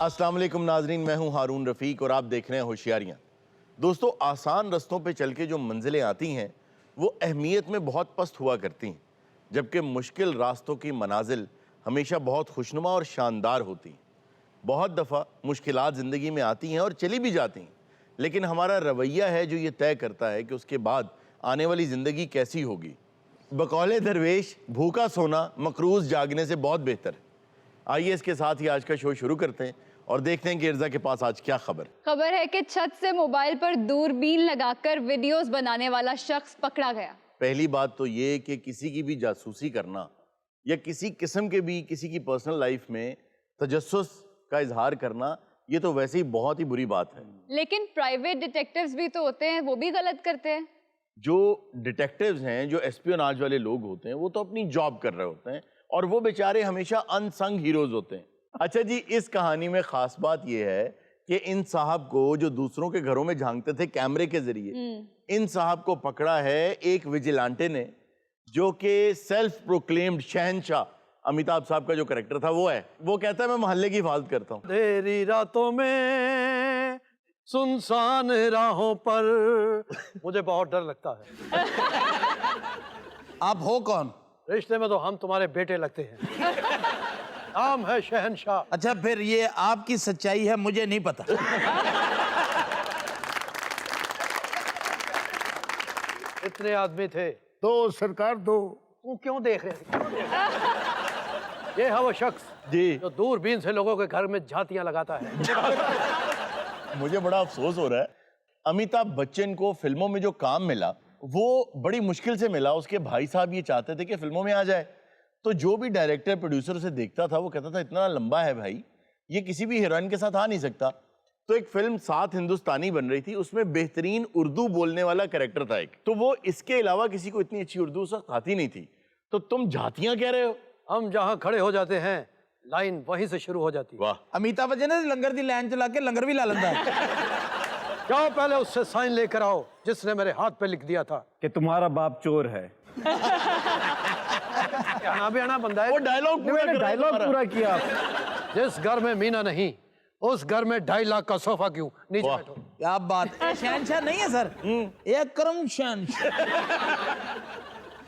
अस्सलाम वालेकुम नाजरीन, मैं हूं हारून रफ़ीक और आप देख रहे हैं होशियारियां। दोस्तों, आसान रस्तों पे चल के जो मंजिलें आती हैं वो अहमियत में बहुत पस्त हुआ करती हैं, जबकि मुश्किल रास्तों की मनाजिल हमेशा बहुत खुशनुमा और शानदार होती हैं। बहुत दफ़ा मुश्किलात ज़िंदगी में आती हैं और चली भी जाती हैं, लेकिन हमारा रवैया है जो ये तय करता है कि उसके बाद आने वाली ज़िंदगी कैसी होगी। बकौले दरवेश भूखा सोना मकरूज़ जागने से बहुत बेहतर है। आइए इसके साथ ही आज का शो शुरू करते हैं और देखते हैं कि इर्जा के पास आज क्या खबर है कि छत से मोबाइल पर दूरबीन लगाकर वीडियोस बनाने वाला शख्स पकड़ा गया। पहली बात तो ये कि किसी की भी जासूसी करना या किसी किस्म के भी किसी की पर्सनल लाइफ में तजस्सुस का इजहार करना, ये तो वैसे ही बहुत ही बुरी बात है। लेकिन प्राइवेट डिटेक्टिव्स भी तो होते हैं, वो भी गलत करते हैं। जो डिटेक्टिव्स हैं, जो एस्पियोनाज वाले लोग होते हैं, वो तो अपनी जॉब कर रहे होते हैं और वो बेचारे हमेशा अनसंग हीरोज होते हैं। अच्छा जी, इस कहानी में खास बात यह है कि इन साहब को जो दूसरों के घरों में झांकते थे कैमरे के जरिए, इन साहब को पकड़ा है एक विजिलेंटे ने, जो कि सेल्फ प्रोक्लेम्ड शहंशाह, अमिताभ साहब का जो कैरेक्टर था वो है। वो कहता है मैं मोहल्ले की हिफाजत करता हूँ। अंधेरी रातों में सुनसान राहों पर मुझे बहुत डर लगता है। आप हो कौन? रिश्ते में तो हम तुम्हारे बेटे लगते हैं। नाम है शहंशाह। अच्छा, फिर ये आपकी सच्चाई है, मुझे नहीं पता। इतने आदमी थे। दो सरकार दो। तू क्यों देख रहे थे? ये है वो शख्स जी, जो दूरबीन से लोगों के घर में झातियां लगाता है। मुझे बड़ा अफसोस हो रहा है, अमिताभ बच्चन को फिल्मों में जो काम मिला वो बड़ी मुश्किल से मिला। उसके भाई साहब ये चाहते थे कि फिल्मों में आ जाए, तो जो भी डायरेक्टर प्रोड्यूसर उसे देखता था वो कहता था इतना लंबा है भाई, ये किसी भी हीरोइन के साथ आ नहीं सकता। तो एक फिल्म साथ हिंदुस्तानी बन रही थी, उसमें बेहतरीन उर्दू बोलने वाला कैरेक्टर था एक, तो वो इसके अलावा किसी को इतनी अच्छी उर्दू उस वक्त आती नहीं थी। तो तुम झातियां कह रहे हो? हम जहां खड़े हो जाते हैं लाइन वहीं से शुरू हो जाती है। वाह, अमिताभ बच्चन ने लंगर दी लाइन चला के लंगर भी ला लेंदा। जाओ पहले उससे साइन लेकर आओ जिसने मेरे हाथ पे लिख दिया था कि तुम्हारा बाप चोर है। आना भी आना बंदा है। वो डायलॉग पूरा किया। जिस घर में मीना नहीं उस घर में 2.5 लाख का सोफा क्यों? नीचे वाह। बैठो। क्या बात है, शहंशाह नहीं है सर, एक करम शहंशाह।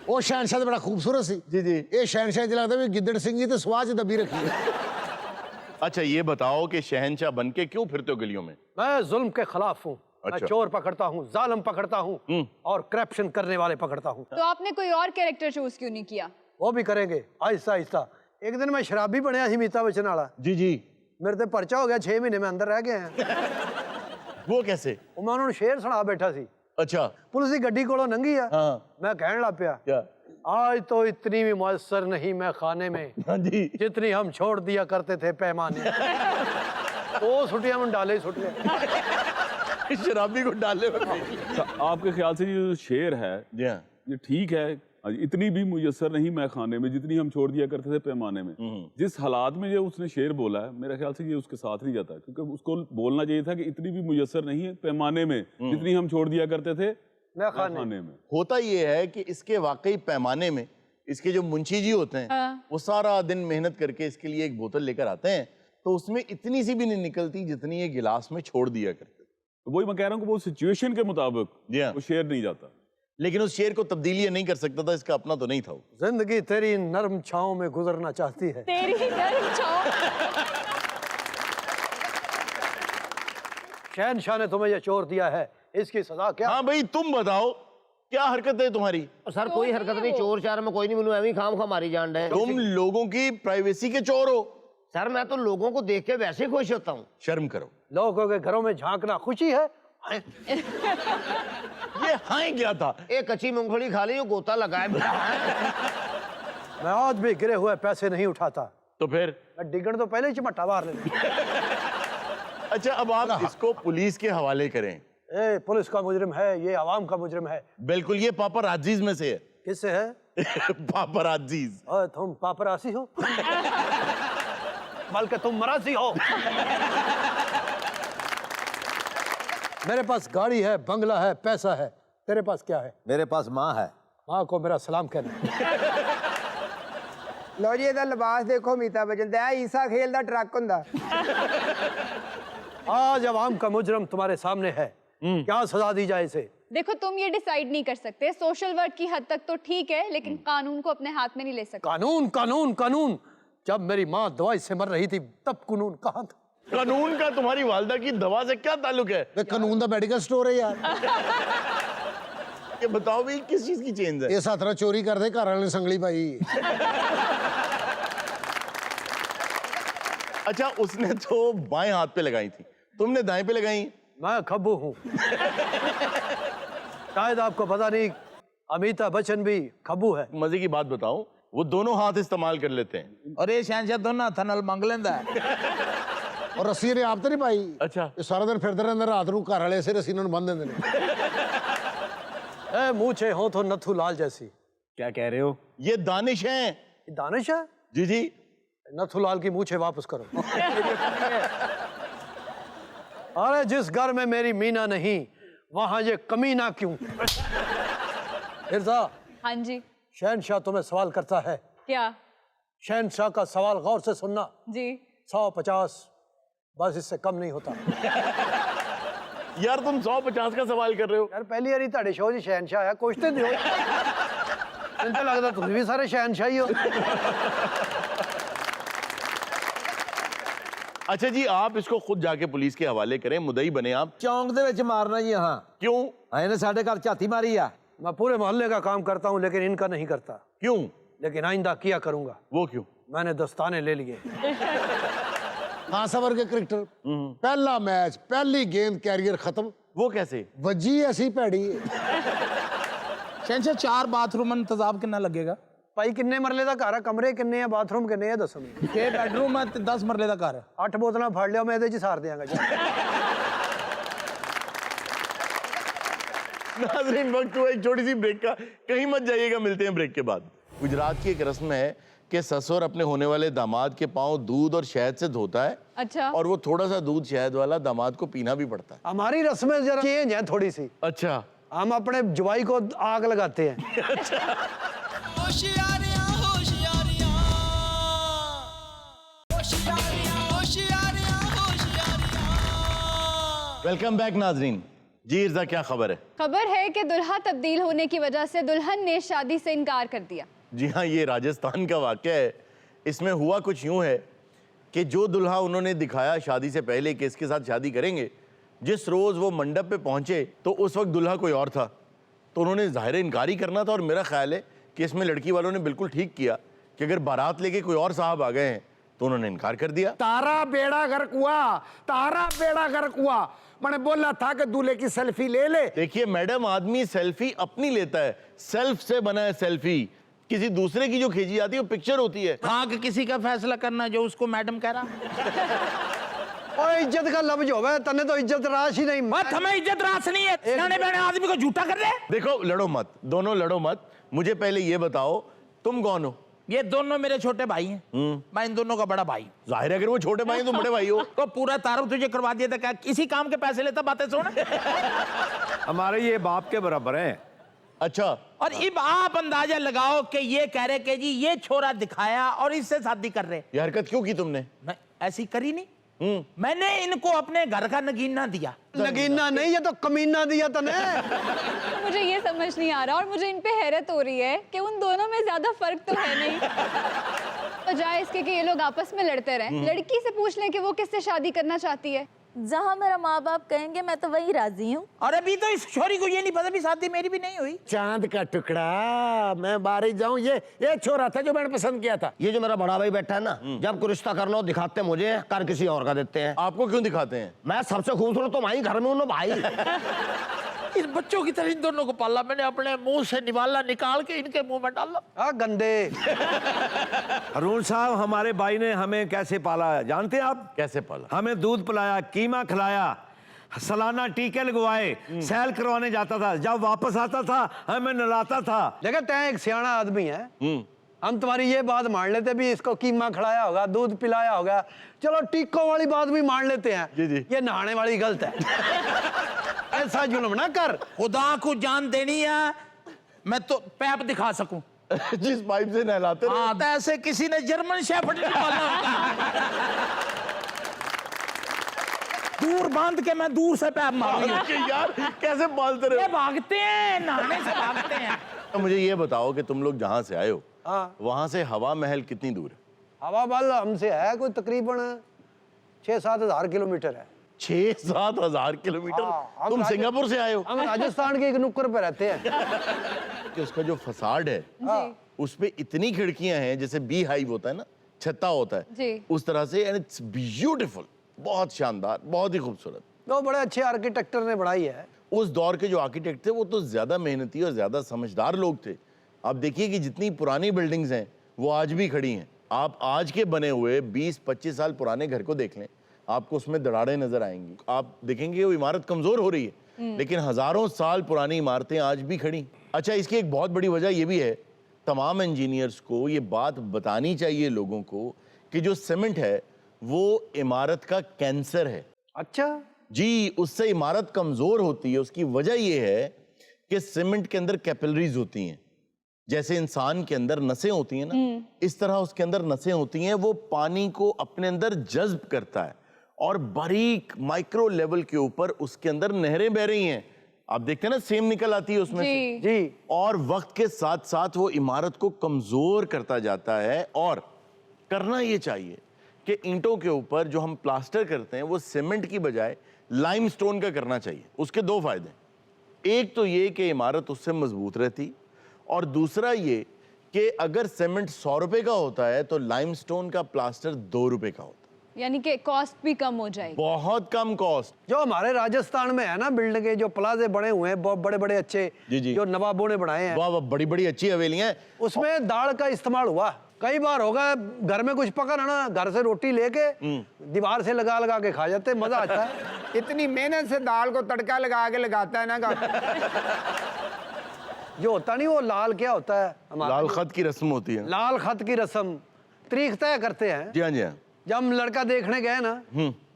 वो शहनशाह तो बड़ा खूबसूरत सी। जी जी। ये शहनशाह च लगता है गिद्दड़ सिंह जी तो स्वाज दबी रखी है। अच्छा ये बताओ कि शहंशाह बन के क्यों फिरते हो गलियों में? मैं जुल्म के खिलाफ हूँ। मैं अच्छा। चोर पकड़ता हूँ, जालिम पकड़ता हूँ और करप्शन करने वाले पकड़ता हूँ। तो आपने कोई और कैरेक्टर चूज क्यों नहीं किया? वो भी करेंगे आहिस्ता आहिस्ता। एक दिन मैं शराबी बनया ही अमिताभ बच्चन वाला। जी जी। मेरे ते पर्चा हो गया, 6 महीने में अंदर रह गए हैं। वो कैसे? वो मैं उन्होंने शेर सुना बैठा सी। अच्छा। पुलिस की गड्डी कोलों नंगी आ। हाँ। मैं कहने लग पिया, क्या? आज तो इतनी भी मुयस्सर नहीं मैं खाने में हाँ जी। जितनी हम छोड़ दिया करते थे पैमाने। वो छुट्टियां में डाले छुट गए। शराबी को डाले में। आपके ख्याल से ये जो शेर है जी हाँ। ये ठीक है? इतनी भी मुयस्सर नहीं मैं खाने में जितनी हम छोड़ दिया करते थे पैमाने में। जिस हालात में ये उसने शेर बोला है, मेरा ख्याल से ये उसके साथ नहीं जाता, क्योंकि उसको बोलना चाहिए था कि इतनी भी मुयस्सर नहीं है पैमाने में जितनी हम छोड़ दिया करते थे मैं खाने में। होता ये है कि इसके वाकई पैमाने में इसके जो मुंशी जी होते हैं वो सारा दिन मेहनत करके इसके लिए एक बोतल लेकर आते हैं, तो उसमें इतनी सी भी नहीं निकलती जितनी ये गिलास में छोड़ दिया करते। तो वही मैं कह रहा हूँ कि वो सिचुएशन के मुताबिक जी हाँ। वो शेर नहीं जाता। लेकिन उस शेर को तब्दीली नहीं कर सकता था, इसका अपना तो नहीं था वो। जिंदगी तेरी नरम छांव में गुजरना चाहती है। तेरी नरम छांव। शहनशाह ने तुम्हें यह चोर दिया है, इसकी सजा क्या? हाँ भाई तुम बताओ क्या हरकत है तुम्हारी? सर कोई हरकत नहीं, चोर चार में कोई नहीं, मैनू एवं खाम खा मारी जान है। तुम लोगों की प्राइवेसी के चोर हो। सर मैं तो लोगों को देख के वैसे खुश होता हूँ। शर्म करो। लोगों के घरों में झांकना खुशी है? ये हाय क्या था? एक कच्ची मूंगफली खा ली, गोता लगाए। मैं आज भी गिरे हुए पैसे नहीं उठाता। तो फिर? मैं डिगण तो पहले ही चिमटा मार लेता। अच्छा अब आप इसको पुलिस के हवाले करें। ए, पुलिस का मुजरिम है ये, आवाम का मुजरिम है। बिल्कुल, ये पापराजीज में से है। किससे है? पापराजीज। ओए तुम पापरासी हो? बल्कि तुम मरासी हो। मेरे पास गाड़ी है, बंगला है, पैसा है। तेरे पास क्या है? मेरे पास माँ है। माँ को मेरा सलाम कहना। ਲਓ ਜੀ ਇਹਦਾ ਲਿਬਾਸ ਦੇਖੋ ਅਮਿਤਾਭ ਬੱਚਨ ਦਾ ਈਸਾ ਖੇਲ ਦਾ ਟਰੱਕ ਹੁੰਦਾ आज अवाम का मुजरम तुम्हारे सामने है, क्या सजा दी जाए इसे? देखो तुम ये डिसाइड नहीं कर सकते, सोशल वर्क की हद तक तो ठीक है लेकिन कानून को अपने हाथ में नहीं ले सकते। कानून कानून कानून, जब मेरी माँ दवाई से मर रही थी तब कानून कहाँ था? कानून का तुम्हारी वालदा की दवा से क्या ताल्लुक है? कानून का मेडिकल स्टोर है यार। ये बताओ भाई किस चीज की चेंज है? ये साथरा चोरी कर दे घर वाले ने संगली पाई। अच्छा, उसने तो बाएं हाथ पे लगाई थी, तुमने दाएं पे लगाई। मैं खब्बू हूँ। शायद आपको पता नहीं, अमिताभ बच्चन भी खब्बू है। मजे की बात बताओ, वो दोनों हाथ इस्तेमाल कर लेते हैं। और ये शहनशाह दोनों हथा नाल मंग लेंदा है। और रस्सी ने आप तो नहीं पाई। अच्छा। ये सारा दिन फिरते रहते रात को घर वाले से रस्सी इन्होंने बंद देंगे। ए मूछे हो तो नथु लाल जैसी। क्या कह रहे हो? ये दानिश हैं। ये दानिश है? जी जी। नथु लाल की मूछे वापस करो। अरे जिस घर में मेरी मीना नहीं वहां ये कमीना क्यों? फिरजा, हाँ जी। शहनशाह तुम्हें सवाल करता है। क्या? शहनशाह का सवाल गौर से सुनना। जी। 150 बस, इससे कम नहीं होता। यार तुम 150 का सवाल कर रहे हो? यार पहली बारी ਤੁਹਾਡੇ ਸ਼ੋਅ 'ਚ शहनशाह है, कुछ तो दियो। ਮੈਨੂੰ ਤਾਂ ਲੱਗਦਾ ਤੁਸੀਂ ਵੀ ਸਾਰੇ शहनशाह ही हो। अच्छा जी, आप इसको खुद जाके पुलिस के हवाले करें, मुद्दई बने आप। ਚੌਂਕ ਦੇ ਵਿੱਚ ਮਾਰਨਾ ਜੀ ਹਾਂ क्यों? ਇਹਨੇ ਸਾਡੇ ਘਰ ਝਾਤੀ ਮਾਰੀ आ। मैं पूरे मोहल्ले का काम करता हूँ लेकिन इनका नहीं करता, क्यों? लेकिन आइंदा किया करूंगा। वो क्यों? मैंने दस्ताने ले लिए। खासा वर्ग के क्रिकेटर, पहला मैच पहली गेंद कैरियर खत्म। वो कैसे? वजी ऐसी भैड़ी है। शहनशाह 4 बाथरूम इंतजाम कितना लगेगा? भाई किन्ने मरले का घर है, कमरे किन्ने हैं, बाथरूम किन्ने हैं, दसो मैनू। 6 बेडरूम है ते 10 मरले का घर है। 8 बोतल फड़ लिया, मैं ਇਹਦੇ 'ਚ ਸਾਰ ਦਿਆਂਗਾ ਜੀ। नाज़रीन, वक्त हुआ एक छोटी सी ब्रेक का, कहीं मत जाइएगा, मिलते हैं ब्रेक के बाद। गुजरात की एक रस्म है कि ससुर अपने होने वाले दामाद के पांव दूध और शहद से धोता है। अच्छा। और वो थोड़ा सा दूध शहद वाला दामाद को पीना भी पड़ता है। हमारी रस्में जरा चेंज है थोड़ी सी। अच्छा। हम अपने जवाई को आग लगाते हैं। होशियारियां होशियारियां होशियारियां होशियारियां होशियारियां। वेलकम बैक नाजरीन। जी इर्जा, क्या खबर है? खबर है कि दुल्हा तब्दील होने की वजह से दुल्हन ने शादी से इनकार कर दिया। जी हाँ, ये राजस्थान का वाक़या है। इसमें हुआ कुछ यूँ है कि जो दुल्हा उन्होंने दिखाया शादी से पहले कि इसके साथ शादी करेंगे, जिस रोज़ वो मंडप पे पहुँचे तो उस वक्त दुल्हा कोई और था, तो उन्होंने ज़ाहिर इनकार ही करना था। और मेरा ख्याल है कि इसमें लड़की वालों ने बिल्कुल ठीक किया कि अगर बारात लेके कोई और साहब आ गए हैं तो उन्होंने इनकार कर दिया। तारा बेड़ा गर्क हुआ, तारा बेड़ा गर्क हुआ। मैंने बोला था कि दूल्हे की सेल्फी ले ले। देखिए मैडम, आदमी सेल्फी अपनी लेता है, सेल्फ से बना है सेल्फी। किसी दूसरे की जो खींची जाती है वो पिक्चर होती है। हाँ कि किसी का फैसला करना जो उसको मैडम कह रहा। और इज्जत का लफ्ज होवे, तने तो इज्जत राश ही नहीं। मत हमें इज्जत रास नहीं है, सियाने बहने आदमी को झूठा कर दे। देखो, लड़ो मत, दोनों लड़ो मत। मुझे पहले ये बताओ, तुम कौन हो? ये दोनों मेरे छोटे भाई हैं। मैं इन दोनों का बड़ा भाई। जाहिर है अगर वो छोटे भाई हैं, तुम बड़े भाई हो। तो पूरा तारुफ तुझे करवा दिया था, क्या किसी काम के पैसे लेता? बातें सुन। हमारे ये बाप के बराबर हैं। अच्छा। और अब आप अंदाजा लगाओ कि ये कह रहे कि जी ये छोरा दिखाया और इससे शादी कर रहे। ये हरकत क्यों की तुमने? मैं ऐसी करी नहीं। मैंने इनको अपने घर का नगीना दिया। नगीना नहीं, ये तो कमीना दिया तने। मुझे ये समझ नहीं आ रहा और मुझे इन पे हैरत हो रही है कि उन दोनों में ज्यादा फर्क तो है नहीं। बजाय इसके कि ये लोग आपस में लड़ते रहें, लड़की से पूछ लें कि वो किससे शादी करना चाहती है। जहाँ मेरा माँ बाप कहेंगे मैं तो वही राजी हूँ। और अभी तो इस छोरी को ये नहीं पता भी शादी मेरी भी नहीं हुई। चांद का टुकड़ा, मैं बारिश जाऊं। ये छोरा था जो मैंने पसंद किया था। ये जो मेरा बड़ा भाई बैठा है ना, जब कोई रिश्ता करना हो दिखाते मुझे, कर किसी और का देते हैं। आपको क्यों दिखाते हैं? मैं सबसे खूबसूरत तो वहीं घर में हूँ ना भाई। इन बच्चों की तरह इन दोनों को पाला मैंने, अपने मुंह से निवाला निकाल के इनके मुंह में डाला। गंदे। अरुण साहब, हमारे भाई ने हमें कैसे पाला है जानते हैं आप? कैसे पाला? हमें दूध पिलाया, कीमा खिलाया, सालाना टीके लगवाए, सैर करवाने जाता था, जब वापस आता था हमें नहलाता था। देखा, तय एक सियाना आदमी है। हम तुम्हारी ये बात मान लेते भी, इसको कीमा खिलाया होगा, दूध पिलाया होगा, चलो टीकों वाली बात भी मान लेते हैं। जी जी। ये नहाने वाली गलत है। ऐसा जुल्म ना कर। खुदा को जान देनी है, मैं तो पैप दिखा सकूं। जिस पाइप से नहलाते रहे। हाँ, तो ऐसे किसी ने जर्मन शेफर्ड नहीं पाला होगा। दूर बांध के मैं दूर से पैर मारूंगा। यार कैसे पालते रहे ये भागते हैं, नहाने से भागते हैं। हो? मुझे ये बताओ कि तुम लोग जहाँ से आए हो हाँ। वहां से हवा महल कितनी दूर है? हवा महल हमसे है कोई तकरीबन 6-7 हज़ार किलोमीटर है। 6-7 हजार किलोमीटर। हाँ, हम तुम राजस्थान- सिंगापुर से आए हो? हम राजस्थान के एक नुक्कड़ पे रहते हैं। कि उसका जो फसाड है जी उसपे इतनी खिड़कियां हैं जैसे बी हाइव होता है ना, छत्ता होता है जी। उस तरह से, एंड इट्स ब्यूटीफुल, बहुत शानदार, बहुत ही खूबसूरत। वो बड़े अच्छे आर्किटेक्टर ने बनाई है। उस दौर के जो आर्किटेक्ट थे वो तो ज्यादा मेहनती और ज्यादा समझदार लोग थे। आप देखिए कि जितनी पुरानी बिल्डिंग्स हैं वो आज भी खड़ी हैं। आप आज के बने हुए 20-25 साल पुराने घर को देख लें, आपको उसमें दरारें नजर आएंगी। आप देखेंगे वो इमारत कमजोर हो रही है, लेकिन हजारों साल पुरानी इमारतें आज भी खड़ी। अच्छा, इसकी एक बहुत बड़ी वजह ये भी है, तमाम इंजीनियर्स को ये बात बतानी चाहिए लोगों को कि जो सीमेंट है वो इमारत का कैंसर है। अच्छा जी, उससे इमारत कमजोर होती है। उसकी वजह यह है कि सीमेंट के अंदर कैपिलरीज होती हैं, जैसे इंसान के अंदर नसें होती हैं ना, इस तरह उसके अंदर नसें होती हैं। वो पानी को अपने अंदर जज्ब करता है और बारीक माइक्रो लेवल के ऊपर उसके अंदर नहरें बह रही हैं। आप देखते हैं ना, सेम निकल आती है उसमें से। जी जी। और वक्त के साथ साथ वो इमारत को कमजोर करता जाता है। और करना ये चाहिए कि ईंटों के ऊपर जो हम प्लास्टर करते हैं वो सीमेंट की बजाय लाइमस्टोन का करना चाहिए। उसके दो फायदे, एक तो ये कि इमारत उससे मजबूत रहती, और दूसरा ये कि अगर सीमेंट 100 रुपए का होता है तो लाइमस्टोन का प्लास्टर 2 रुपए का होता है। यानी कि कॉस्ट भी कम हो जाएगी। बहुत कम कॉस्ट। जो हमारे राजस्थान में है ना बिल्डिंग, जो प्लाजे बने हुए हैं बहुत बड़े बड़े अच्छे, जी, जी। जो नवाबों ने बनाए हैं, वाह वाह, बड़ी बड़ी अच्छी हवेलियां हैं। उसमें दाल का इस्तेमाल हुआ। कई बार होगा घर में कुछ पका ना, घर से रोटी लेके दीवार से लगा लगा के खा जाते, मजा आता है। इतनी मेहनत से दाल को तड़का लगा के लगाता है ना जो होता नहीं वो लाल क्या होता है हमारा, लाल खत की रस्म होती है। लाल खत की रस्म, तारीख तय करते हैं। जी हाँ, जी हाँ। जब हम लड़का देखने गए ना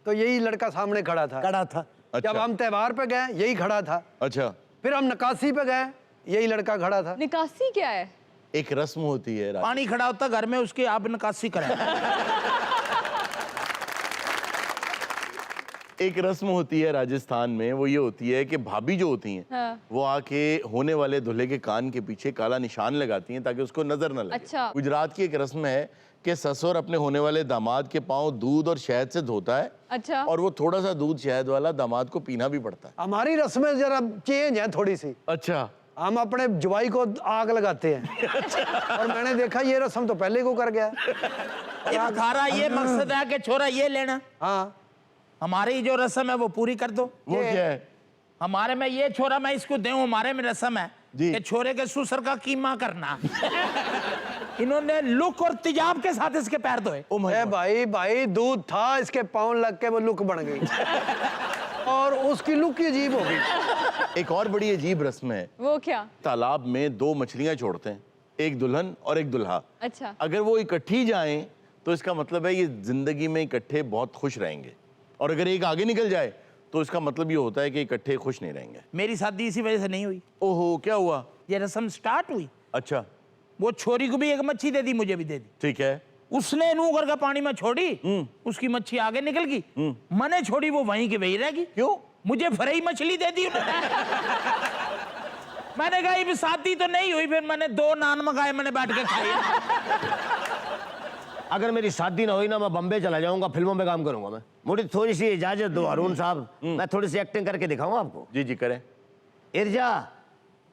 तो यही लड़का सामने खड़ा था। था। अच्छा। जब हम त्योहार पे गए यही खड़ा था। अच्छा, फिर हम नकासी पे गए यही लड़का खड़ा था। निकासी क्या है? एक रस्म होती है पानी खड़ा होता घर में, उसकी आप निकासी करें। एक रस्म होती है राजस्थान में, वो ये होती है कि भाभी जो होती हैं हाँ। वो आके होने वाले दूल्हे के कान के पीछे काला निशान लगाती हैं ताकि उसको नजर न लगे। अच्छा। गुजरात की एक रस्म है कि ससुर अपने होने वाले दामाद के पांव दूध और शहद से धोता है, अच्छा। और वो थोड़ा सा दूध शहद वाला दामाद को पीना भी पड़ता है। हमारी रस्में जरा चेंज है थोड़ी सी। अच्छा। हम अपने जवाई को आग लगाते हैं। और मैंने देखा ये रस्म तो पहले को कर गया। थारा ये मकसद है कि छोरा ये लेना, हाँ, हमारी जो रस्म है वो पूरी कर दो। वो क्या है? हमारे में ये छोरा मैं इसको दूं, हमारे में रस्म है जी। कि छोरे के ससुर का कीमा करना। इन्होंने लुक और तिजाब के साथ इसके पैर धोए। Oh my a god. भाई भाई दूध था, इसके पाँव लग के वो लुक बन गई। और उसकी लुक ही अजीब हो गई। एक और बड़ी अजीब रस्म है, वो क्या? तालाब में 2 मछलियां छोड़ते हैं, एक दुल्हन और एक दुल्हा। अच्छा। अगर वो इकट्ठी जाएं तो इसका मतलब है ये जिंदगी में इकट्ठे बहुत खुश रहेंगे, और अगर एक आगे निकल जाए तो इसका मतलब ये होता है कि इकट्ठे खुश नहीं रहेंगे। मेरी शादी इसी वजह से नहीं हुई। ओहो, क्या हुआ? ये रस्म स्टार्ट हुई, अच्छा, वो छोरी को भी एक मच्छी दे दी, मुझे भी दे दी। ठीक है। उसने नू करके पानी में छोड़ी, उसकी मच्छी आगे निकल गई, मैंने छोड़ी वो वहीं की वहीं रह गई। क्यों? मुझे फ्राई मछली दे दी उन्होंने। मैंने कहा ये शादी तो नहीं हुई, फिर मैंने 2 नान मंगाए, मैंने बैठ के खाए। अगर मेरी शादी ना हुई ना, मैं बम्बे चला जाऊंगा, फिल्मों में काम करूंगा। मैं मुझे थोड़ी सी इजाजत दो अरुण साहब, मैं थोड़ी सी एक्टिंग करके दिखाऊं आपको। जी जी करें। इर्जा,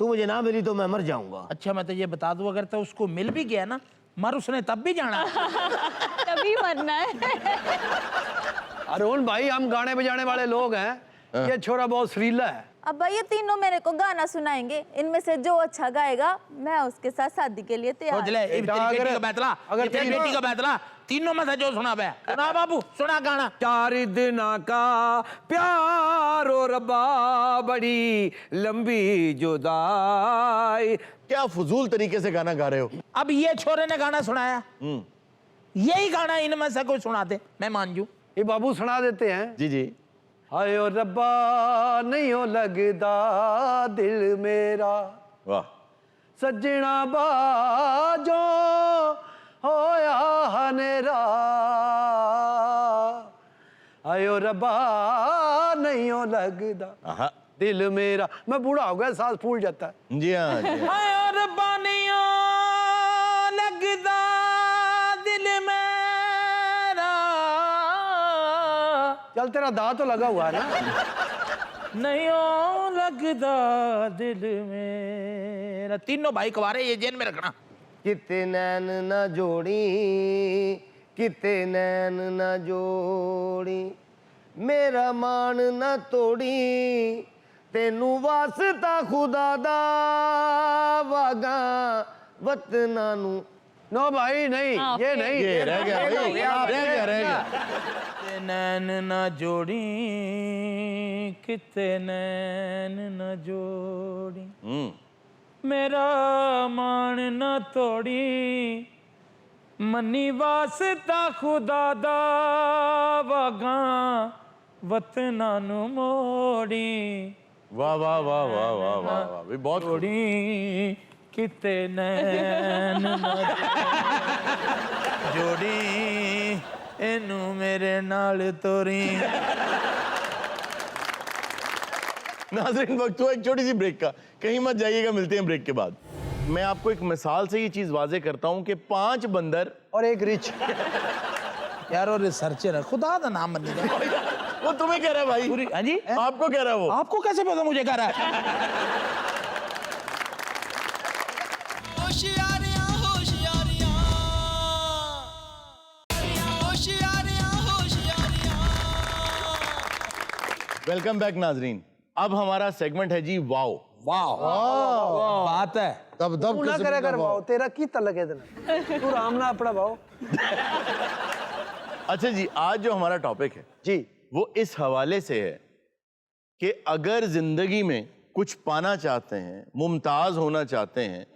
तू मुझे ना मिली तो मैं मर जाऊंगा। अच्छा मैं तो ये बता दूं, अगर तो उसको मिल भी गया ना, मर उसने तब भी जाना। तभी मरना है। अरुण भाई, हम गाने बजाने वाले लोग हैं, ये छोरा बहुत सुरीला है। अब भाई ये तीनों मेरे को गाना सुनाएंगे, इनमें से जो अच्छा गाएगा मैं उसके साथ शादी के लिए तैयार सोच ले, हूं। ये तेरी बेटी का बैतला, अगर ये तेरी बेटी का बैतला, तीनों में से जो सुना बे, सुना बाबू, सुना गाना। 4 दिन का प्यार ओ रब्बा, बड़ी लंबी जुदाई। क्या फजूल तरीके से गाना गा रहे हो? अब ये छोरे ने गाना सुनाया, यही गाना इनमें से कोई सुनाते, मैं मान जू। ये बाबू सुना देते हैं। जी जी। हाय ओ रब्बा नहीं हो लगदा दिल मेरा, वाह। सज्जणा बाजो होया हनेरा आयो रबा नहीं हो लगदा आहा, दिल मेरा। मैं बूढ़ा हो गया, सांस फूल जाता है। जी हाँ जी हाँ। आयो रब्बानिया लगदा दिल मेरा, चल तेरा दांत तो लगा हुआ है ना। नहीं ओ लगदा दिल मेरा। तीनों भाई कवारे, ये जेन में रखना। किते नैन न जोड़ी, किते नैन न जोड़ी, मेरा मान न तोड़ी, तेनू वास्ता खुदा दा वागा वतना नू। नो भाई नहीं, ये नहीं, ये रह गया भाई, रह गया। किते नैन न जोड़ी, किते नैन न जोड़ी, मेरा मान न तोड़ी, मनी वास्ता खुदा दा वागा वतना नू मोड़ी। वाह वाह वाह वाह वाह वाह वाह भी बहुत खूब। जोड़ी किते नैन न जोड़ी, इनू मेरे नाल तोरी। नाज़रीन, वक्त हुआ एक छोटी सी ब्रेक का, कहीं मत जाइएगा, मिलते हैं ब्रेक के बाद। मैं आपको एक मिसाल से ये चीज वाजे करता हूं कि 5 बंदर और एक रिच। यार और रिसर्चर है, खुदा दा नाम मनी दा। वो तुम्हें कह रहा है भाई। पूरी, हाँ जी, आपको कह रहा है वो। आपको कैसे पता मुझे कह रहा है? होशियारियां होशियारियां, होशियारियां होशियारियां। वेलकम बैक नाजरीन। अब हमारा सेगमेंट है जी वाओ। वाह बात है। दब तू ना करे कर भाव, तेरा की तलक है इतना, तू राम ना अपना भाव। अच्छा जी, आज जो हमारा टॉपिक है जी, वो इस हवाले से है कि अगर जिंदगी में कुछ पाना चाहते हैं, मुमताज होना चाहते हैं,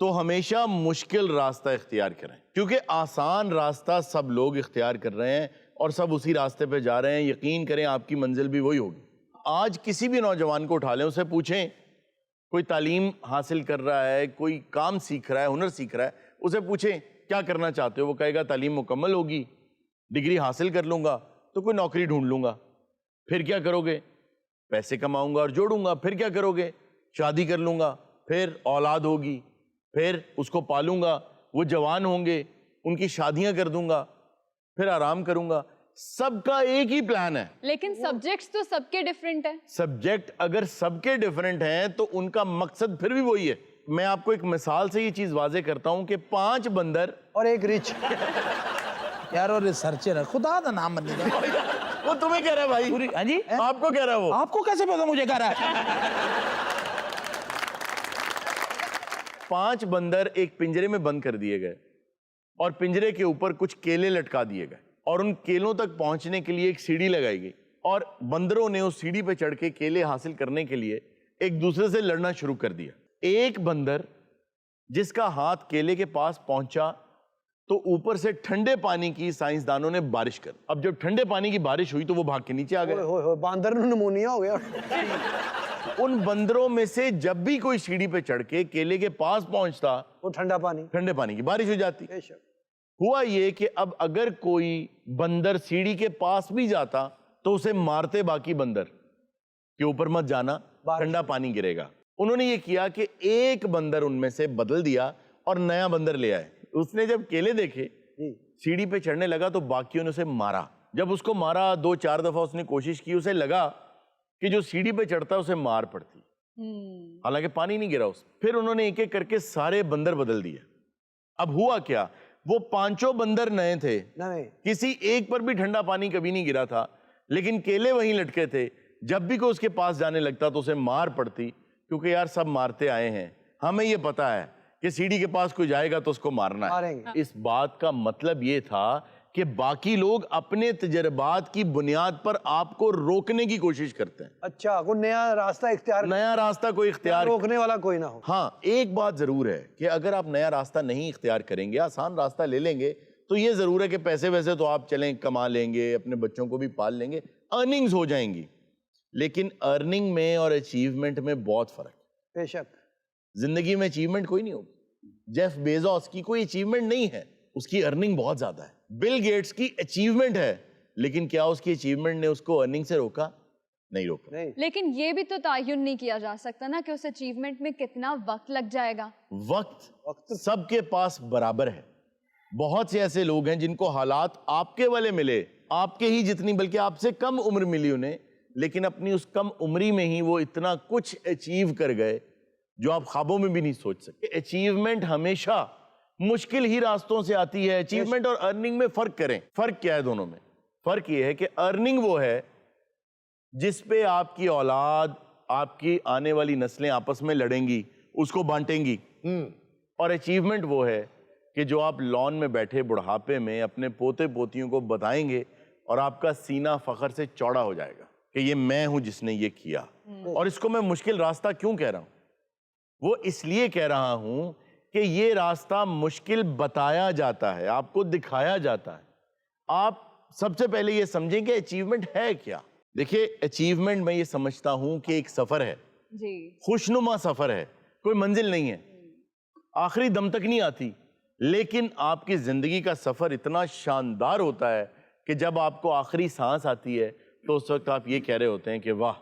तो हमेशा मुश्किल रास्ता इख्तियार करें, क्योंकि आसान रास्ता सब लोग इख्तियार कर रहे हैं और सब उसी रास्ते पे जा रहे हैं। यकीन करें आपकी मंजिल भी वही होगी। आज किसी भी नौजवान को उठा लें, उसे पूछें, कोई तालीम हासिल कर रहा है, कोई काम सीख रहा है, हुनर सीख रहा है, उसे पूछें क्या करना चाहते हो, वो कहेगा तालीम मुकम्मल होगी, डिग्री हासिल कर लूँगा तो कोई नौकरी ढूंढ लूँगा। फिर क्या करोगे? पैसे कमाऊँगा और जोड़ूंगा। फिर क्या करोगे? शादी कर लूँगा, फिर औलाद होगी, फिर उसको पालूंगा, वो जवान होंगे, उनकी शादियाँ कर दूंगा, फिर आराम करूँगा। सबका एक ही प्लान है। लेकिन सब्जेक्ट्स तो सबके डिफरेंट है। सब्जेक्ट अगर सबके डिफरेंट हैं तो उनका मकसद फिर भी वही है। मैं आपको एक मिसाल से ये चीज वाजे करता हूं कि 5 बंदर और एक रिच। यार और रिसर्चर है, खुदा दा नाम मनी दा। वो तुम्हें कह रहा है भाई। पूरी, हाँ जी, आपको कह रहा है वो। आपको कैसे पता मुझे कह रहा है? 5 बंदर एक पिंजरे में बंद कर दिए गए और पिंजरे के ऊपर कुछ केले लटका दिए गए और उन केलों तक पहुंचने के लिए एक सीढ़ी लगाई गई और बंदरों ने उस सीढ़ी पे चढ़ के केले हासिल करने के लिए एक दूसरे से लड़ना शुरू कर दिया। एक बंदर जिसका हाथ केले के पास पहुंचा तो ऊपर से ठंडे पानी की साइंसदानों ने बारिश कर। अब जब ठंडे पानी की बारिश हुई तो वो भाग के नीचे आ गए। बांदर में निमोनिया हो गया। उन बंदरों में से जब भी कोई सीढ़ी पे चढ़ के केले के पास पहुंचता, वो ठंडा पानी की बारिश हो जाती। बेशक। हुआ ये कि अब अगर कोई बंदर सीढ़ी के पास भी जाता तो उसे मारते बाकी बंदर के ऊपर मत जाना, ठंडा पानी गिरेगा। उन्होंने ये किया कि एक बंदर उनमें से बदल दिया और नया बंदर ले आए। उसने जब केले देखे, सीढ़ी पे चढ़ने लगा तो बाकियों ने उसे मारा। जब उसको मारा 2-4 दफा उसने कोशिश की, उसे लगा कि जो सीढ़ी पे चढ़ता है उसे मार पड़ती, हालांकि पानी नहीं गिरा उस। फिर उन्होंने एक एक करके सारे बंदर बदल दिए। अब हुआ क्या, वो 5 बंदर नए थे, किसी एक पर भी ठंडा पानी कभी नहीं गिरा था, लेकिन केले वहीं लटके थे। जब भी कोई उसके पास जाने लगता तो उसे मार पड़ती, क्योंकि यार सब मारते आए हैं, हमें ये पता है कि सीढ़ी के पास कोई जाएगा तो उसको मारना है। इस बात का मतलब ये था कि बाकी लोग अपने तजर्बात की बुनियाद पर आपको रोकने की कोशिश करते हैं। अच्छा, कोई नया रास्ता कोई इख्तियार रोकने वाला कोई ना हो। हाँ, एक बात जरूर है कि अगर आप नया रास्ता नहीं इख्तियार करेंगे, आसान रास्ता ले लेंगे, तो ये जरूर है कि पैसे वैसे तो आप चलें कमा लेंगे, अपने बच्चों को भी पाल लेंगे, अर्निंग्स हो जाएंगी, लेकिन अर्निंग में और अचीवमेंट में बहुत फर्क है। बेशक। जिंदगी में अचीवमेंट कोई नहीं होगी। जेफ बेजोस की कोई अचीवमेंट नहीं है, उसकी अर्निंग बहुत ज्यादा है। बिल गेट्स की अचीवमेंट है, लेकिन क्या उसकी अचीवमेंट ने उसको अर्निंग से रोका? नहीं रोका। लेकिन ये भी तो तयन नहीं किया जा सकता ना कि उस अचीवमेंट में कितना वक्त लग जाएगा। वक्त सबके पास बराबर है। बहुत से ऐसे लोग हैं जिनको हालात आपके वाले मिले, आपके ही जितनी बल्कि आपसे कम उम्र मिली उन्हें, लेकिन अपनी उस कम उम्री में ही वो इतना कुछ अचीव कर गए जो आप ख्वाबों में भी नहीं सोच सकते। अचीवमेंट हमेशा मुश्किल ही रास्तों से आती है। अचीवमेंट और अर्निंग में फर्क करें। फर्क क्या है दोनों में? फर्क ये है कि अर्निंग वो है जिस पे आपकी औलाद, आपकी आने वाली नस्लें आपस में लड़ेंगी, उसको बांटेंगी, और अचीवमेंट वो है कि जो आप लॉन में बैठे बुढ़ापे में अपने पोते पोतियों को बताएंगे और आपका सीना फख्र से चौड़ा हो जाएगा कि ये मैं हूं जिसने ये किया। और इसको मैं मुश्किल रास्ता क्यों कह रहा हूं? वो इसलिए कह रहा हूं कि ये रास्ता मुश्किल बताया जाता है, आपको दिखाया जाता है। आप सबसे पहले ये समझें कि अचीवमेंट है क्या। देखिए, अचीवमेंट मैं ये समझता हूं कि एक सफर है जी, खुशनुमा सफर है, कोई मंजिल नहीं है, आखिरी दम तक नहीं आती, लेकिन आपकी जिंदगी का सफर इतना शानदार होता है कि जब आपको आखिरी सांस आती है तो उस वक्त आप ये कह रहे होते हैं कि वाह,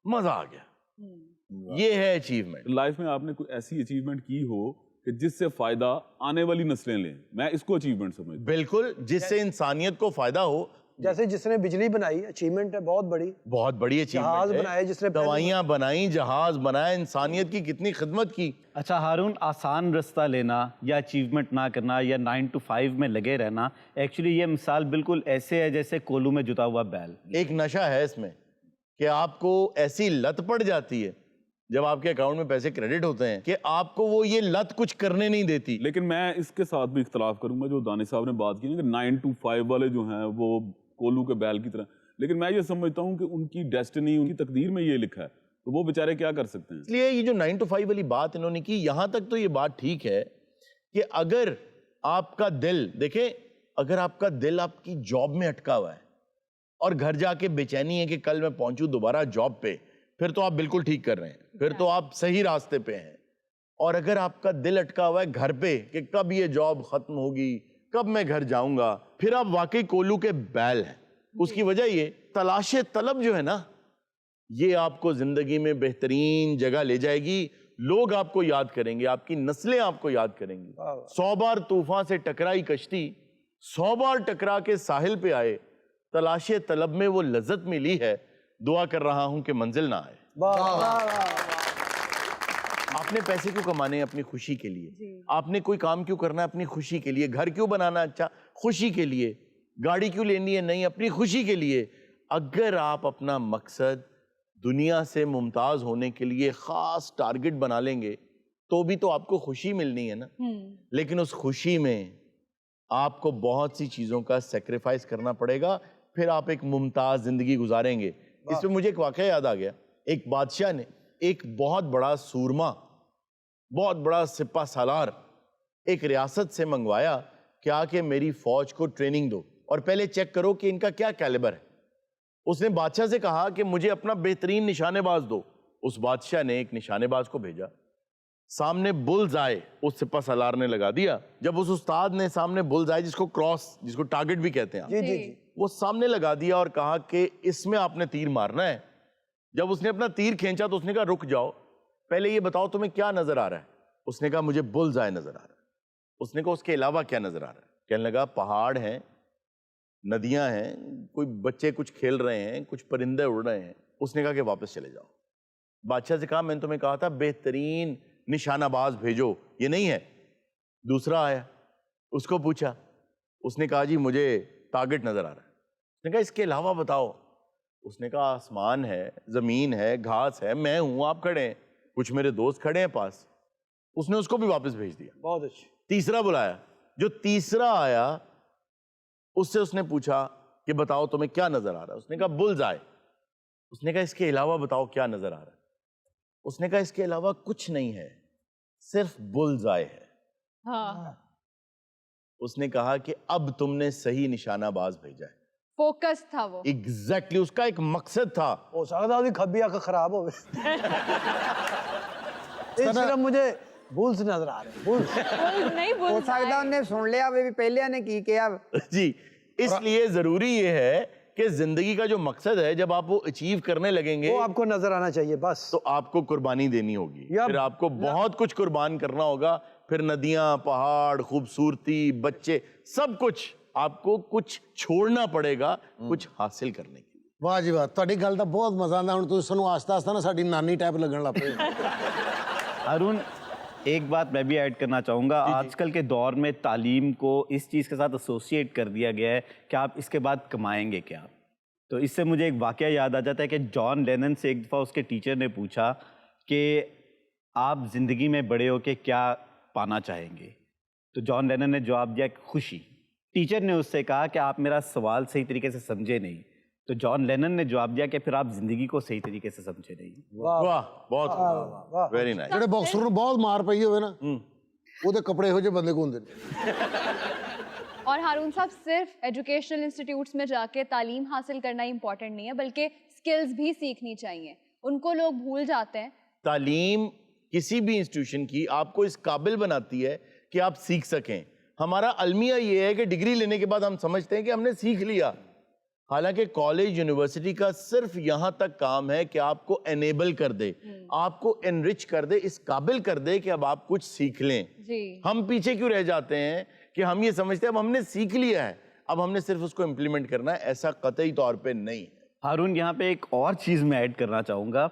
मजा आ गया। ये है अचीवमेंट। लाइफ में आपने कोई ऐसी अचीवमेंट की हो कि जिससे फायदा आने वाली नस्लें लें, मैं इसको अचीवमेंट समझता हूं। बिल्कुल, जिससे इंसानियत को फायदा हो। जैसे जिसने बिजली बनाई, अचीवमेंट है बहुत बड़ी। बहुत बड़ी जहाज अचीवमेंट बनाए है। जिसने, दवाइयां बनाई, जहाज बनाया, इंसानियत की कितनी खिदमत की। अच्छा हारून, आसान रास्ता लेना या अचीवमेंट ना करना या 9 to 5 में लगे रहना, एक्चुअली ये मिसाल बिल्कुल ऐसे है जैसे कोलू में जुता हुआ बैल। एक नशा है इसमें कि आपको ऐसी लत पड़ जाती है जब आपके अकाउंट में पैसे क्रेडिट होते हैं कि आपको वो ये लत कुछ करने नहीं देती। लेकिन मैं इसके साथ भी इख्तलाफ करूंगा जो दानिश साहब ने बात की ना कि 9 to 5 वाले जो हैं वो कोलू के बैल की तरह, लेकिन मैं ये समझता हूं कि उनकी डेस्टिनी, उनकी तकदीर में ये लिखा है, तो वो बेचारे क्या कर सकते हैं। इसलिए ये जो 9 to 5 वाली बात इन्होंने की, यहां तक तो ये बात ठीक है कि अगर आपका दिल, देखें, अगर आपका दिल आपकी जॉब में अटका हुआ है और घर जाके बेचैनी है कि कल मैं पहुंचूं दोबारा जॉब पे, फिर तो आप बिल्कुल ठीक कर रहे हैं, फिर तो आप सही रास्ते पे हैं। और अगर आपका दिल अटका हुआ है घर पे कि कब ये जॉब खत्म होगी, कब मैं घर जाऊंगा, फिर आप वाकई कोलू के बैल हैं। उसकी वजह ये तलाशे तलब जो है ना, ये आपको जिंदगी में बेहतरीन जगह ले जाएगी। लोग आपको याद करेंगे, आपकी नस्लें आपको याद करेंगी। 100 बार तूफान से टकराई कश्ती, 100 बार टकरा के साहिल पे आए, तलाशे तलब में वो लज्जत मिली है। दुआ कर रहा हूं कि मंजिल ना आए। आपने पैसे क्यों कमाने हैं? अपनी खुशी के लिए। आपने कोई काम क्यों करना है? अपनी खुशी के लिए। घर क्यों बनाना? अच्छा, खुशी के लिए। गाड़ी क्यों लेनी है? नहीं, अपनी खुशी के लिए। अगर आप अपना मकसद दुनिया से मुमताज होने के लिए खास टारगेट बना लेंगे तो भी तो आपको खुशी मिलनी है ना। लेकिन उस खुशी में आपको बहुत सी चीजों का सेक्रीफाइस करना पड़ेगा, फिर आप एक मुमताज जिंदगी गुजारेंगे। इसमें मुझे एक वाकया याद आ गया। एक बादशाह ने एक बहुत बड़ा सूरमा, बहुत बड़ा सिपा सालार एक रियासत से मंगवाया कि आके मेरी फौज को ट्रेनिंग दो और पहले चेक करो कि इनका क्या कैलिबर है। उसने बादशाह से कहा कि मुझे अपना बेहतरीन निशानेबाज दो। उस बादशाह ने एक निशानेबाज को भेजा, सामने बुल्स आए उस सिपा सालार ने लगा दिया। जब उस उस्ताद ने सामने बुल्स आए, जिसको क्रॉस, जिसको टारगेट भी कहते हैं, जी, वो सामने लगा दिया और कहा कि इसमें आपने तीर मारना है। जब उसने अपना तीर खींचा तो उसने कहा रुक जाओ, पहले ये बताओ तुम्हें क्या नजर आ रहा है। उसने कहा मुझे बुल्स आए नजर आ रहा है। उसने कहा उसके अलावा क्या नजर आ रहा है? कहने लगा पहाड़ हैं, नदियां हैं, कोई बच्चे कुछ खेल रहे हैं, कुछ परिंदे उड़ रहे हैं। उसने कहा कि वापस चले जाओ। बादशाह से कहा मैंने तुम्हें कहा था बेहतरीन निशानाबाज भेजो, ये नहीं है। दूसरा आया, उसको पूछा, उसने कहा जी मुझे टारगेट नजर आ रहा है। उसने कहा इसके अलावा बताओ। उसने कहा आसमान है, जमीन है, घास है, मैं हूं, आप खड़े हैं, कुछ मेरे दोस्त खड़े हैं पास। उसने उसको भी वापस भेज दिया। बहुत अच्छी। तीसरा बुलाया, जो तीसरा आया उससे उसने पूछा कि बताओ तुम्हें क्या नजर आ रहा है। उसने कहा बुल्स आए। उसने कहा इसके अलावा बताओ क्या नजर आ रहा है। उसने कहा इसके अलावा कुछ नहीं है, सिर्फ बुल्स आए है। हाँ। उसने कहा कि अब तुमने सही निशानाबाज भेजा है। फोकस था वो। एग्जैक्टली, उसका एक मकसद था। हो सकता है खब्बी आंख खराब हो ये सिर्फ मुझे बुल्स नजर आ रहे हैं, बुल्स। नहीं हो बोल सकता उन्हें सुन लिया वे भी पहले ने की किया। जी, इसलिए जरूरी ये है कि जिंदगी का जो मकसद है जब आप वो अचीव करने लगेंगे वो आपको नजर आना चाहिए बस। तो आपको कुर्बानी देनी होगी, या- फिर आपको बहुत कुछ कुर्बान करना होगा, फिर नदियां, पहाड़, खूबसूरती, बच्चे, सब कुछ आपको कुछ छोड़ना पड़ेगा कुछ हासिल करने के लिए। वाह जी वाह, ਤੁਹਾਡੀ ਗੱਲ ਤਾਂ ਬਹੁਤ ਮਜ਼ਾ ਆਉਂਦਾ। ਹੁਣ ਤੁਸੀਂ ਸਾਨੂੰ ਆਸਤਾ ਆਸਤਾ ਨਾ ਸਾਡੀ ਨਾਨੀ ਟਾਈਪ ਲੱਗਣ ਲੱਗ ਪਏ। अरुण, एक बात मैं भी ऐड करना चाहूँगा। आजकल के दौर में तालीम को इस चीज़ के साथ एसोसिएट कर दिया गया है कि आप इसके बाद कमाएंगे क्या। तो इससे मुझे एक वाकया याद आ जाता है कि जॉन लेनन से एक दफ़ा उसके टीचर ने पूछा कि आप ज़िंदगी में बड़े होके क्या पाना चाहेंगे। तो जॉन लेनन ने जवाब दिया खुशी। टीचर ने उससे कहा कि आप मेरा सवाल सही तरीके से समझे नहीं। तो जॉन लेनन ने जवाब दिया कि फिर आप जिंदगी को सही तरीके से समझे नहीं। वाह, बहुत वेरी नाइस। ਜਿਹੜੇ ਬਾਕਸਰ ਨੂੰ ਬਹੁਤ ਮਾਰ ਪਈ ਹੋਵੇ ਨਾ ਉਹਦੇ ਕੱਪੜੇ ਇਹੋ ਜਿਹੇ ਬੰਦੇ ਕੋ ਹੁੰਦੇ ਨੇ। और हारून साहब, सिर्फ एजुकेशनल इंस्टीट्यूट्स में जाके तालीम हासिल करना ही इम्पोर्टेंट नहीं है, बल्कि स्किल्स भी सीखनी चाहिए। उनको लोग भूल जाते हैं। तालीम किसी भी इंस्टीट्यूशन की आपको इस काबिल बनाती है कि आप सीख सकें। हमारा अलमिया ये है कि डिग्री लेने के बाद हम समझते हैं कि हमने सीख लिया, हालांकि कॉलेज यूनिवर्सिटी का सिर्फ यहाँ तक काम है कि आपको एनेबल कर दे, आपको एनरिच कर दे, इस काबिल कर दे कि अब आप कुछ सीख लें। जी। हम पीछे क्यों रह जाते हैं कि हम ये समझते हैं अब हमने सीख लिया है, अब हमने सिर्फ उसको इम्प्लीमेंट करना है। ऐसा कतई तौर पे नहीं है। हारून, यहाँ पे एक और चीज़ मैं ऐड करना चाहूँगा।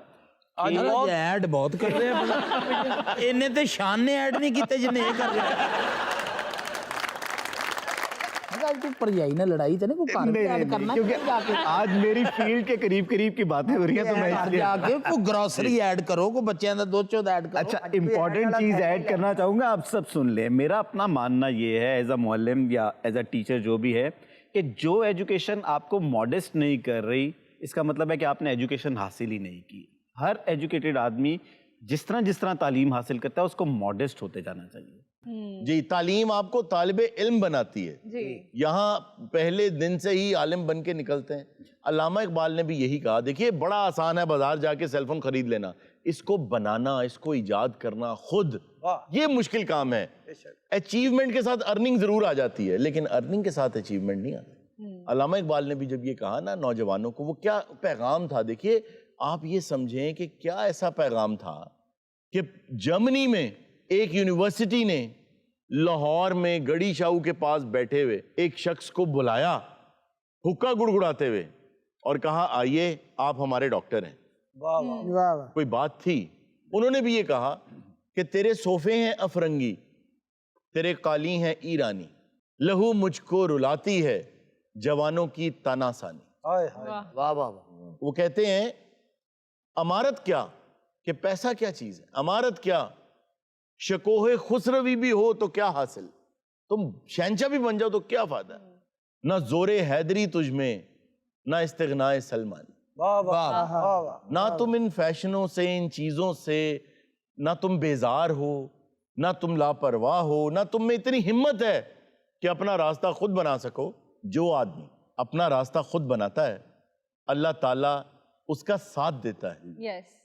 आज ऐड बहुत कर रहे हैं, इन्हें तो शान ने ऐड नहीं किए जिन्हें ये कर रहे हैं। तू परजाई ने लड़ाई तो नहीं को कर ऐड करना क्योंकि जाके आज मेरी फील्ड के करीब करीब की बातें हो रही हैं, तो मैं इसलिए जाके को ग्रोसरी ऐड करो, को बच्चों का दूध चौध ऐड करो। अच्छा, इंपॉर्टेंट चीज ऐड करना चाहूंगा, आप सब सुन लें। मेरा अपना मानना ये है एज अ मुअल्लिम या एज अ टीचर जो भी है, कि जो एजुकेशन आपको मॉडेस्ट नहीं कर रही, इसका मतलब है कि आपने एजुकेशन हासिल ही नहीं की। हर एजुकेटेड आदमी जिस तरह तालीम हासिल करता है उसको मॉडेस्ट होते जाना चाहिए। जी, तालीम आपको तालिबे इल्म बनाती है। जी। यहाँ पहले दिन से ही आलिम बन के निकलते हैं। अल्लामा इकबाल ने भी यही कहा। देखिए, बड़ा आसान है बाजार जाके सेलफोन खरीद लेना, इसको बनाना, इसको इजाद करना खुद, ये मुश्किल काम है। अचीवमेंट के साथ अर्निंग जरूर आ जाती है, लेकिन अर्निंग के साथ अचीवमेंट नहीं आता। अल्लामा इकबाल ने भी जब ये कहा ना नौजवानों को, वो क्या पैगाम था। देखिए, आप ये समझें कि क्या ऐसा पैगाम था कि जर्मनी में एक यूनिवर्सिटी ने लाहौर में गड़ी शाहू के पास बैठे हुए एक शख्स को बुलाया हुक्का गुड़गुड़ाते हुए और कहा, आइए आप हमारे डॉक्टर हैं। वाह वाह। कोई बात थी। उन्होंने भी ये कहा कि तेरे सोफे हैं अफरंगी, तेरे काली हैं ईरानी, लहू मुझको रुलाती है जवानों की तानासानी। वाह वाह। वो कहते हैं, अमारत क्या कि पैसा क्या चीज है, अमारत क्या शकोहे खुसरवी भी हो तो क्या हासिल, तुम शहंशाह भी बन जाओ तो क्या फायदा, ना जोरे हैदरी तुझ में ना इस्तिगनाए सलमानी। वाह वाह। ना तुम इन फैशनों से, इन चीजों से, ना तुम बेजार हो, ना तुम लापरवाह हो, ना तुम में इतनी हिम्मत है कि अपना रास्ता खुद बना सको। जो आदमी अपना रास्ता खुद बनाता है, अल्लाह ताला उसका साथ देता है। यस।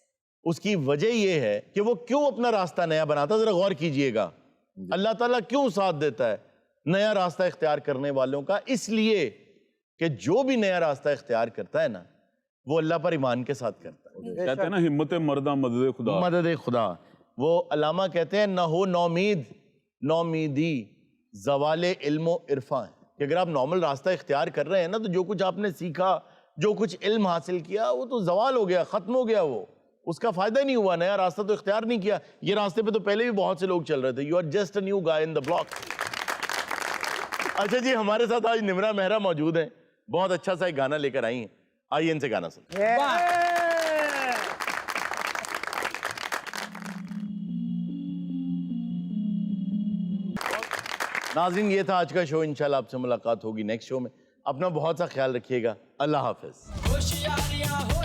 उसकी वजह यह है कि वो क्यों अपना रास्ता नया बनाता है, जरा गौर कीजिएगा। अल्लाह ताला क्यों साथ देता है नया रास्ता इख्तियार करने वालों का? इसलिए कि जो भी नया रास्ता इख्तियार करता है ना, वो अल्लाह पर ईमान के साथ करता है। कहते हैं ना, हिम्मत मर्दा मदद खुदा। मदद खुदा। वो अल्लामा कहते हैं, ना हो नौमीद नौमीदी जवाले इल्मो इरफा है, कि अगर आप नॉर्मल रास्ता इख्तियार कर रहे हैं ना, तो जो कुछ आपने सीखा, जो कुछ इल्म हासिल किया, वो तो जवाल हो गया, खत्म हो गया, वो उसका फायदा नहीं हुआ। नया रास्ता तो इख्तियार नहीं किया। ये रास्ते पे तो पहले भी बहुत से लोग चल रहे थे। You are just a new guy in the block. अच्छा जी, हमारे साथ आज निमरा मेहरा मौजूद हैं, बहुत अच्छा सा एक गाना लेकर आई हैं। आइए इनसे गाना सुन। नाज़रीन, ये था आज का शो। इंशाल्लाह आपसे मुलाकात होगी नेक्स्ट शो में। अपना बहुत सा ख्याल रखिएगा। अल्लाह हाफिज। होशियारियां